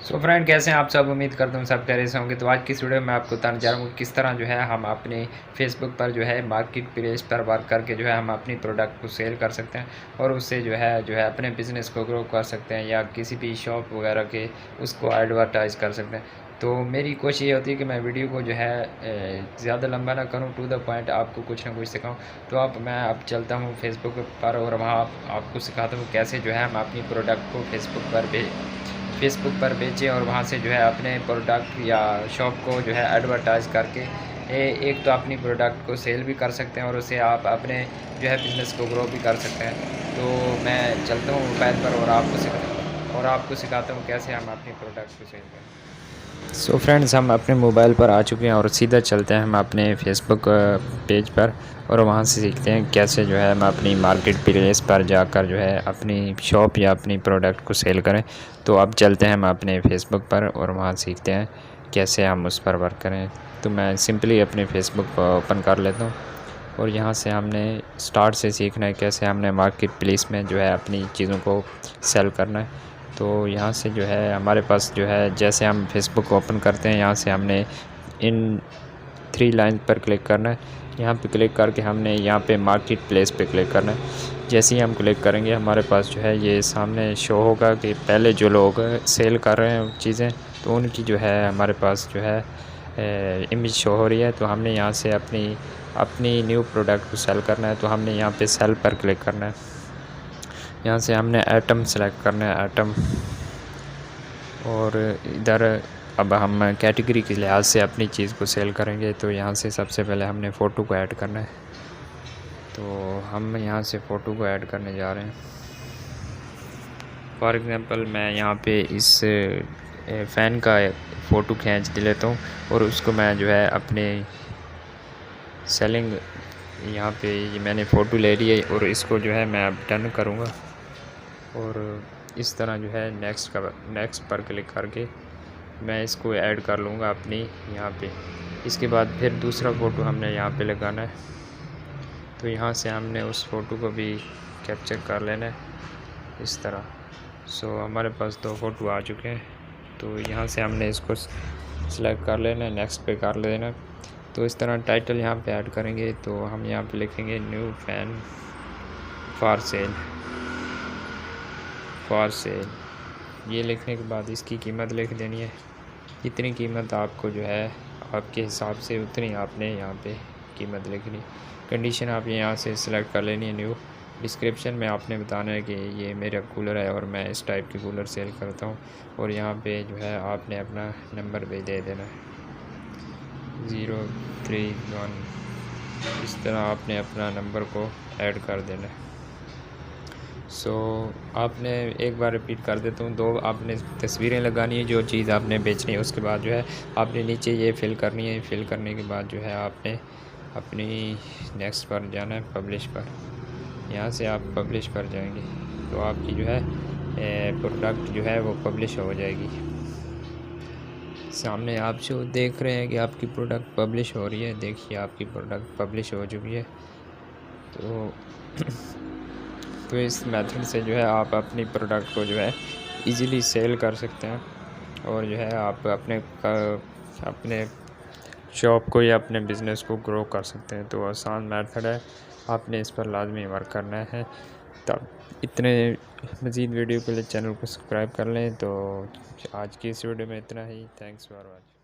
So friend, कैसे हैं आप सब। उम्मीद करता हूँ सब खैरियत से होंगे। तो आज की इस वीडियो में आपको बताने जा रहा हूँ किस तरह जो है हम अपने फेसबुक पर जो है मार्केट प्लेस पर वर्क करके जो है हम अपनी प्रोडक्ट को सेल कर सकते हैं और उससे जो है अपने बिज़नेस को ग्रो कर सकते हैं या किसी भी शॉप वगैरह के उसको एडवर्टाइज़ कर सकते हैं। तो मेरी कोशिश ये होती है कि मैं वीडियो को जो है ज़्यादा लंबा ना करूँ, टू द पॉइंट आपको कुछ ना कुछ सिखाऊँ। तो मैं अब चलता हूँ फेसबुक पर और वहाँ आपको सिखाता हूँ कैसे जो है हम अपनी प्रोडक्ट को फेसबुक पर बेचें और वहाँ से जो है अपने प्रोडक्ट या शॉप को जो है एडवर्टाइज़ करके एक तो अपनी प्रोडक्ट को सेल भी कर सकते हैं और उससे आप अपने जो है बिज़नेस को ग्रो भी कर सकते हैं। तो मैं चलता हूँ मोबाइल पर और आपको सिखाता हूँ कैसे हम अपनी प्रोडक्ट को सेल करें। सो फ्रेंड्स, हम अपने मोबाइल पर आ चुके हैं और सीधा चलते हैं हम अपने फेसबुक पेज पर और वहाँ से सीखते हैं कैसे जो है हम अपनी मार्केट प्लेस पर जाकर जो है अपनी शॉप या अपनी प्रोडक्ट को सेल करें। तो अब चलते हैं हम अपने फेसबुक पर और वहाँ सीखते हैं कैसे हम उस पर वर्क करें। तो मैं सिंपली अपने फेसबुक को ओपन कर लेता हूँ और यहाँ से हमने स्टार्ट से सीखना है कैसे हमने मार्केट प्लेस में जो है अपनी चीज़ों को सेल करना है। तो यहाँ से जो है हमारे पास जो है जैसे हम फेसबुक ओपन करते हैं, यहाँ से हमने इन 3 लाइन पर क्लिक करना है। यहाँ पे क्लिक करके हमने यहाँ पे मार्केट प्लेस पे क्लिक करना है। जैसे ही हम क्लिक करेंगे हमारे पास जो है ये सामने शो होगा कि पहले जो लोग सेल कर रहे हैं चीज़ें, तो उनकी जो है हमारे पास जो है इमेज शो हो रही है। तो हमने यहाँ से अपनी अपनी न्यू प्रोडक्ट को सेल करना है, तो हमने यहाँ पे सेल पर क्लिक करना है। यहाँ से हमने आइटम सेलेक्ट करना है, आइटम। और इधर अब हम कैटेगरी के लिहाज से अपनी चीज़ को सेल करेंगे। तो यहाँ से सबसे पहले हमने फ़ोटो को ऐड करना है। तो हम यहाँ से फ़ोटो को ऐड करने जा रहे हैं। फॉर एग्ज़ाम्पल मैं यहाँ पे इस फ़ैन का फ़ोटो खींच लेता हूँ और उसको मैं जो है अपने सेलिंग यहाँ पे ये मैंने फ़ोटो ले ली है और इसको जो है मैं अब डन करूँगा और इस तरह जो है नेक्स्ट पर क्लिक करके मैं इसको ऐड कर लूँगा अपनी यहाँ पे। इसके बाद फिर दूसरा फ़ोटो हमने यहाँ पे लगाना है। तो यहाँ से हमने उस फ़ोटो को भी कैप्चर कर लेना है इस तरह। सो हमारे पास 2 फ़ोटो आ चुके हैं। तो यहाँ से हमने इसको सेलेक्ट कर लेना है, नेक्स्ट पे कर लेना। तो इस तरह टाइटल यहाँ पे ऐड करेंगे। तो हम यहाँ पे लिखेंगे न्यू फ़ैन फॉर सेल। ये लिखने के बाद इसकी कीमत लिख देनी है। जितनी कीमत आपको जो है आपके हिसाब से उतनी आपने यहाँ पे कीमत लिखनी। कंडीशन आप यहाँ से सिलेक्ट कर लेनी है न्यू। डिस्क्रिप्शन में आपने बताना है कि ये मेरा कूलर है और मैं इस टाइप के कूलर सेल करता हूँ। और यहाँ पे जो है आपने अपना नंबर भी दे देना है 031। इस तरह आपने अपना नंबर को ऐड कर देना है। सो आपने एक बार रिपीट कर देता हूँ, 2 आपने तस्वीरें लगानी है जो चीज़ आपने बेचनी है। उसके बाद जो है आपने नीचे ये फिल करनी है। फिल करने के बाद जो है आपने अपनी नेक्स्ट पर जाना है, पब्लिश पर। यहाँ से आप पब्लिश पर जाएंगे तो आपकी जो है प्रोडक्ट जो है वो पब्लिश हो जाएगी। सामने आप जो देख रहे हैं कि आपकी प्रोडक्ट पब्लिश हो रही है, देखिए आपकी प्रोडक्ट पब्लिश हो चुकी है। तो तो इस मेथड से जो है आप अपनी प्रोडक्ट को जो है इजीली सेल कर सकते हैं और जो है आप अपने शॉप को या अपने बिज़नेस को ग्रो कर सकते हैं। तो आसान मेथड है, आपने इस पर लाजमी वर्क करना है। तब इतने मज़ीद वीडियो के लिए चैनल को सब्सक्राइब कर लें। तो आज की इस वीडियो में इतना ही। Thanks for watching.